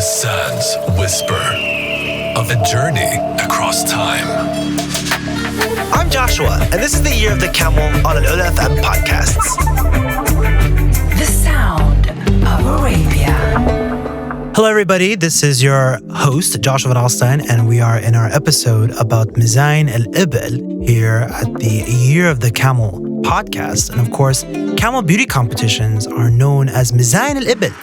The sands whisper of a journey across time. I'm Joshua, and this is the year of the Camel on an FM podcasts. The sound of Arabia. Hello, everybody. This is your host, Joshua Van Alstein, and we are in our episode about Mizayn al-Ibil here at the Year of the Camel podcast. And of course, camel beauty competitions are known as Mizayn al-Ibil.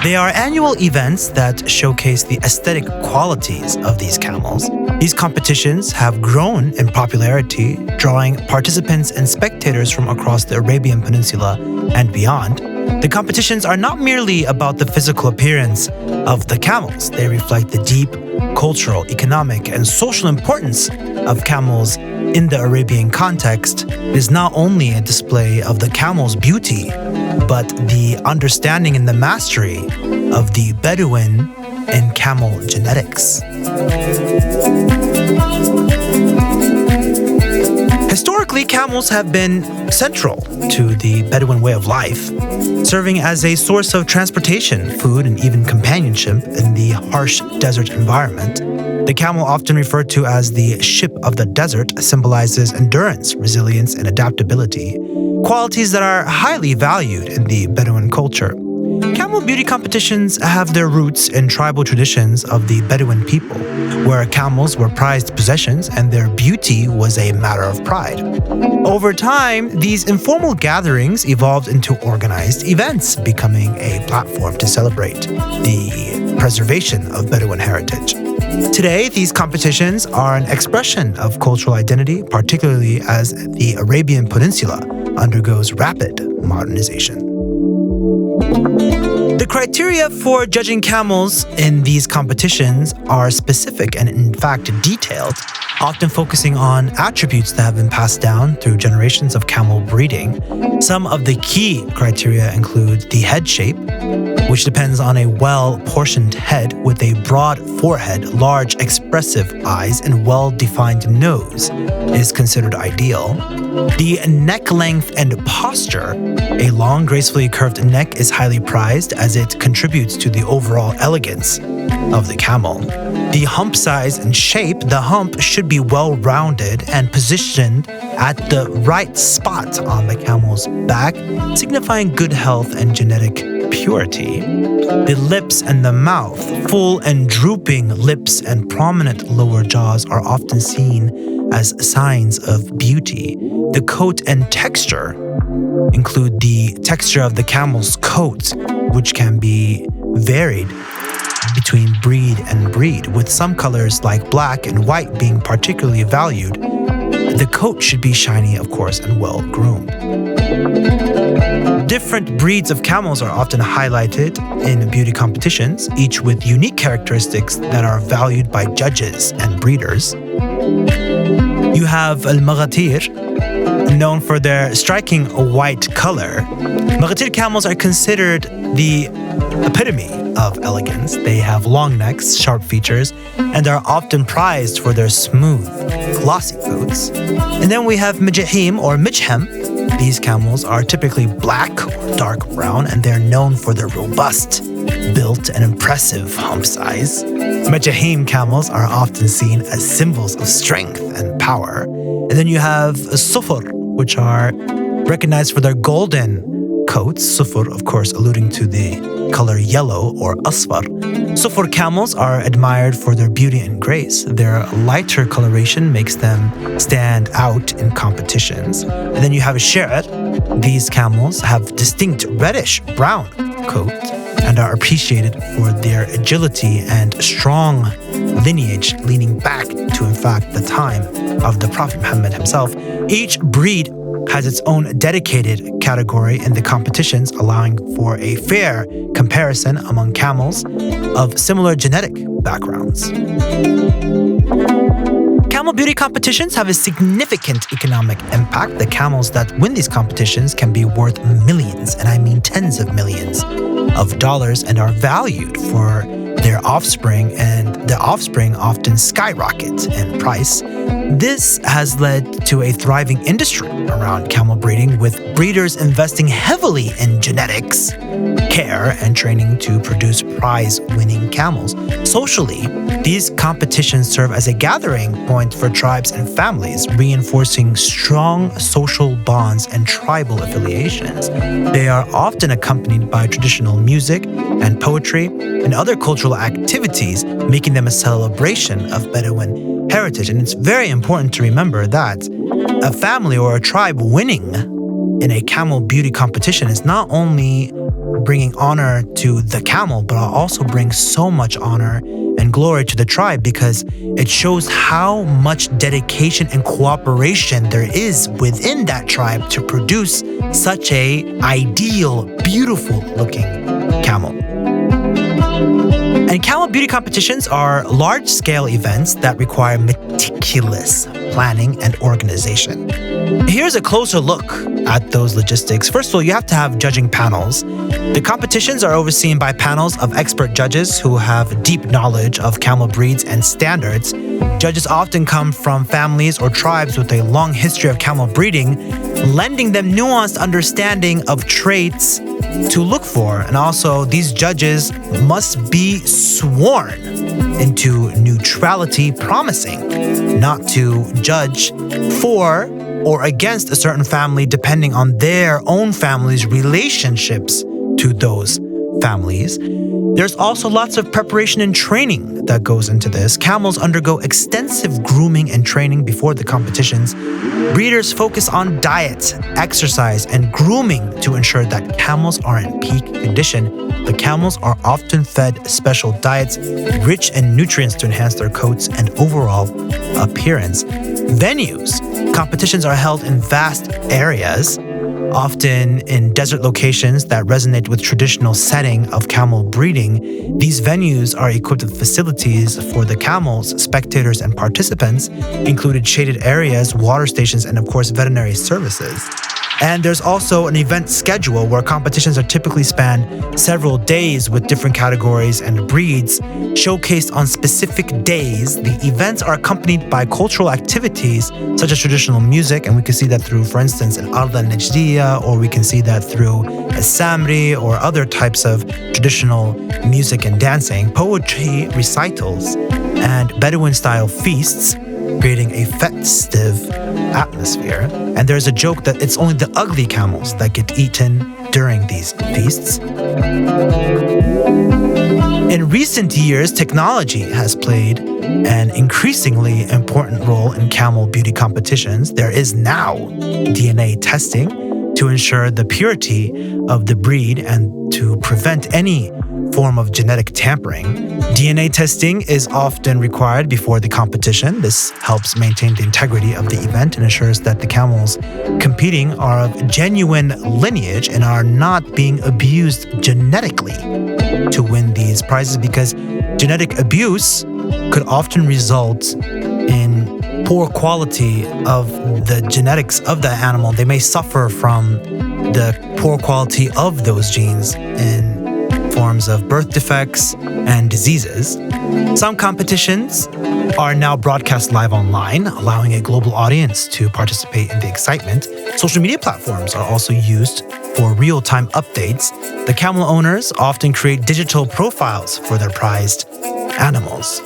They are annual events that showcase the aesthetic qualities of these camels. These competitions have grown in popularity, drawing participants and spectators from across the Arabian Peninsula and beyond. The competitions are not merely about the physical appearance of the camels. They reflect the deep cultural, economic, and social importance of camels in the Arabian context. It is not only a display of the camel's beauty, but the understanding and the mastery of the Bedouin and camel genetics. Historically, camels have been central to the Bedouin way of life, serving as a source of transportation, food, and even companionship in the harsh desert environment. The camel, often referred to as the ship of the desert, symbolizes endurance, resilience, and adaptability, qualities that are highly valued in the Bedouin culture. Camel beauty competitions have their roots in tribal traditions of the Bedouin people, where camels were prized possessions and their beauty was a matter of pride. Over time, these informal gatherings evolved into organized events, becoming a platform to celebrate the preservation of Bedouin heritage. Today, these competitions are an expression of cultural identity, particularly as the Arabian Peninsula undergoes rapid modernization. The criteria for judging camels in these competitions are specific and in fact detailed, often focusing on attributes that have been passed down through generations of camel breeding. Some of the key criteria include the head shape, which depends on a well-portioned head with a broad forehead, large expressive eyes, and well-defined nose is considered ideal. The neck length and posture. A long, gracefully curved neck is highly prized as it contributes to the overall elegance of the camel. The hump size and shape. The hump should be well-rounded and positioned at the right spot on the camel's back, signifying good health and genetic purity. The lips and the mouth. Full and drooping lips and prominent lower jaws are often seen as signs of beauty. The coat and texture include the texture of the camel's coat, which can be varied between breed and breed, with some colors like black and white being particularly valued. The coat should be shiny, of course, and well-groomed. Different breeds of camels are often highlighted in beauty competitions, each with unique characteristics that are valued by judges and breeders. You have Al-Maghatir, known for their striking white color. Maghatir camels are considered the epitome of elegance. They have long necks, sharp features, and are often prized for their smooth, glossy coats. And then we have Mijahim or Mijhem. These camels are typically black or dark brown, and they're known for their robust built and impressive hump size. Mijahim camels are often seen as symbols of strength and power. And then you have Sufur, which are recognized for their golden coats. Sufur, of course, alluding to the color yellow or asfar. Sufur camels are admired for their beauty and grace. Their lighter coloration makes them stand out in competitions. And then you have Shi'r. These camels have distinct reddish brown coat and are appreciated for their agility and strong lineage leaning back to, in fact, the time of the Prophet Muhammad himself. Each breed has its own dedicated category in the competitions, allowing for a fair comparison among camels of similar genetic backgrounds. Camel beauty competitions have a significant economic impact. The camels that win these competitions can be worth millions, and I mean tens of millions of dollars, and are valued for their offspring, and the offspring often skyrocket in price. This has led to a thriving industry around camel breeding, with breeders investing heavily in genetics, care, and training to produce prize-winning camels. Socially, these competitions serve as a gathering point for tribes and families, reinforcing strong social bonds and tribal affiliations. They are often accompanied by traditional music and poetry and other cultural activities, making them a celebration of Bedouin heritage. And it's very important to remember that a family or a tribe winning in a camel beauty competition is not only bringing honor to the camel, but also brings so much honor and glory to the tribe, because it shows how much dedication and cooperation there is within that tribe to produce such a ideal, beautiful looking camel. And camel beauty competitions are large-scale events that require meticulous planning and organization. Here's a closer look at those logistics. First of all, you have to have judging panels. The competitions are overseen by panels of expert judges who have deep knowledge of camel breeds and standards. Judges often come from families or tribes with a long history of camel breeding, lending them nuanced understanding of traits to look for. And also, these judges must be sworn into neutrality, promising not to judge for or against a certain family depending on their own family's relationships to those families. There's also lots of preparation and training that goes into this. Camels undergo extensive grooming and training before the competitions. Breeders focus on diet, exercise, and grooming to ensure that camels are in peak condition. The camels are often fed special diets rich in nutrients to enhance their coats and overall appearance. Venues. Competitions are held in vast areas, often in desert locations that resonate with traditional setting of camel breeding. These venues are equipped with facilities for the camels, spectators, and participants, included shaded areas, water stations, and of course, veterinary services. And there's also an event schedule where competitions are typically span several days with different categories and breeds showcased on specific days. The events are accompanied by cultural activities such as traditional music, and we can see that through, for instance, an Arda al-Najdiya, or we can see that through a Samri or other types of traditional music and dancing, poetry recitals, and Bedouin-style feasts, creating a festive atmosphere. And there's a joke that it's only the ugly camels that get eaten during these feasts. In recent years, technology has played an increasingly important role in camel beauty competitions. There is now DNA testing to ensure the purity of the breed and to prevent any form of genetic tampering. DNA testing is often required before the competition. This helps maintain the integrity of the event and ensures that the camels competing are of genuine lineage and are not being abused genetically to win these prizes, because genetic abuse could often result in poor quality of the genetics of the animal. They may suffer from the poor quality of those genes in forms of birth defects and diseases. Some competitions are now broadcast live online, allowing a global audience to participate in the excitement. Social media platforms are also used for real-time updates. The camel owners often create digital profiles for their prized animals.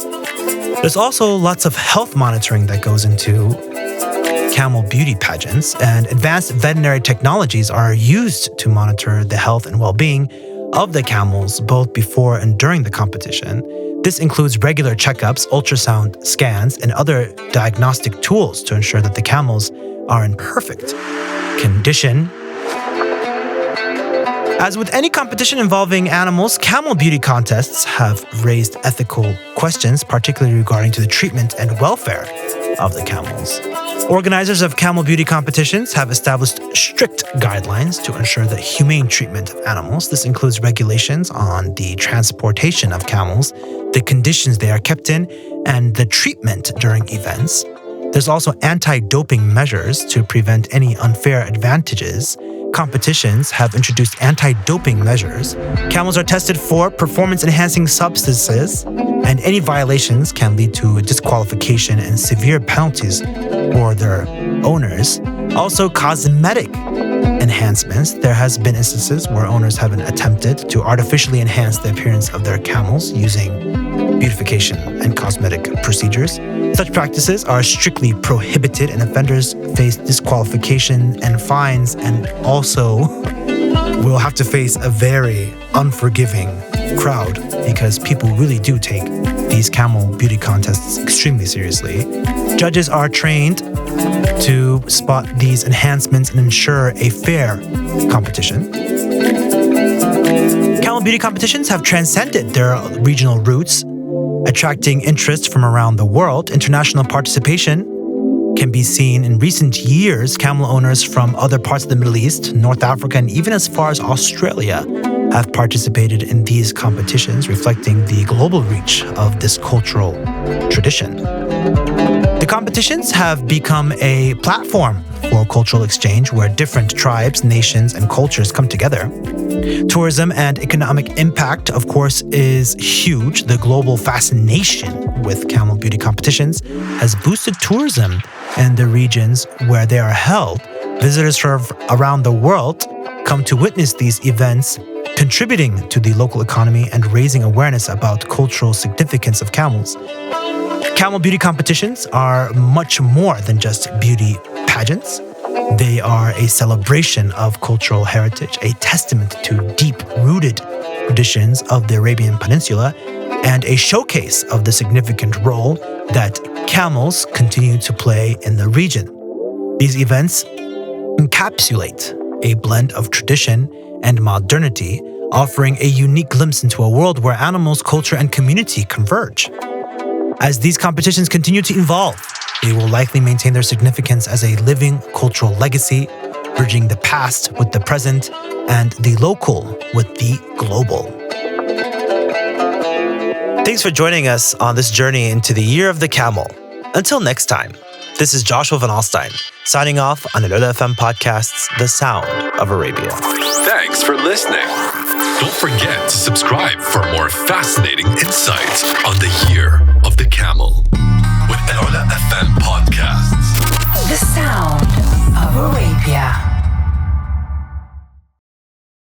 There's also lots of health monitoring that goes into camel beauty pageants, and advanced veterinary technologies are used to monitor the health and well-being of the camels both before and during the competition. This includes regular checkups, ultrasound scans, and other diagnostic tools to ensure that the camels are in perfect condition. As with any competition involving animals, camel beauty contests have raised ethical questions, particularly regarding to the treatment and welfare of the camels. Organizers of camel beauty competitions have established strict guidelines to ensure the humane treatment of animals. This includes regulations on the transportation of camels, the conditions they are kept in, and the treatment during events. There's also anti-doping measures to prevent any unfair advantages. competitions have introduced anti-doping measures. Camels are tested for performance-enhancing substances, and any violations can lead to disqualification and severe penalties for their owners. Also, cosmetic enhancements. There has been instances where owners have attempted to artificially enhance the appearance of their camels using beautification and cosmetic procedures. Such practices are strictly prohibited, and offenders face disqualification and fines, and also will have to face a very unforgiving crowd because people really do take these camel beauty contests extremely seriously. Judges are trained to spot these enhancements and ensure a fair competition. Camel beauty competitions have transcended their regional roots, attracting interest from around the world. International participation can be seen in recent years. Camel owners from other parts of the Middle East, North Africa, and even as far as Australia have participated in these competitions, reflecting the global reach of this cultural tradition. The competitions have become a platform for cultural exchange where different tribes, nations, and cultures come together. Tourism and economic impact, of course, is huge. The global fascination with camel beauty competitions has boosted tourism in the regions where they are held. Visitors from around the world come to witness these events, contributing to the local economy and raising awareness about cultural significance of camels. Camel beauty competitions are much more than just beauty pageants. They are a celebration of cultural heritage, a testament to deep-rooted traditions of the Arabian Peninsula, and a showcase of the significant role that camels continue to play in the region. These events encapsulate a blend of tradition and modernity, offering a unique glimpse into a world where animals, culture, and community converge. As these competitions continue to evolve, they will likely maintain their significance as a living cultural legacy, bridging the past with the present and the local with the global. Thanks for joining us on this journey into the Year of the Camel. Until next time, this is Joshua Van Alstyne, signing off on the Lola FM podcast's The Sound of Arabia. Thanks for listening. Don't forget to subscribe for more fascinating insights on the Year of the Camel with Lola FM.